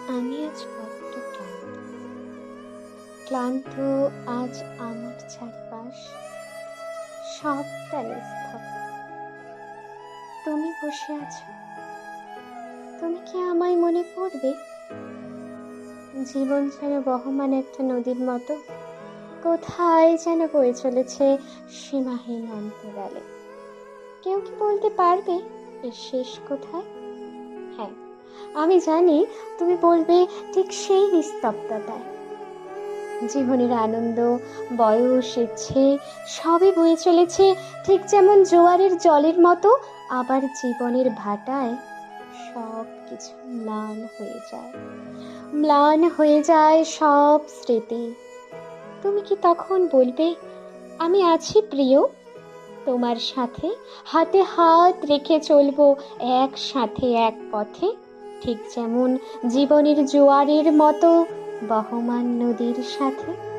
আমি আজ বড্ড ক্লান্ত। ক্লান্ত আজ আমার চারপাশ সবটা নিস্তব্ধ। তুমি বসে আছো। তুমি কি আমায় মনে পড়বে? জীবন যেন বহমান একটা নদীর মতো কোথায় যেন বয়ে চলেছে সীমাহীন অন্তরালে। কেউ কি বলতে পারবে এর শেষ কোথায়? হ্যাঁ, আমি জানি তুমি বলবে ঠিক সেই নিস্তব্ধতায়। জীবনের আনন্দ, বয়স, ইচ্ছে সবই বয়ে চলেছে ঠিক যেমন জোয়ারের জলের মতো। আবার জীবনের ভাটায় সব কিছু ম্লান হয়ে যায় সব স্মৃতি। তুমি কি তখন বলবে, আমি আছি প্রিয়, তোমার সাথে হাতে হাত রেখে চলবো একসাথে এক পথে, ঠিক যেমন জীবনের জোয়ারের মতো বহমান নদীর সাথে?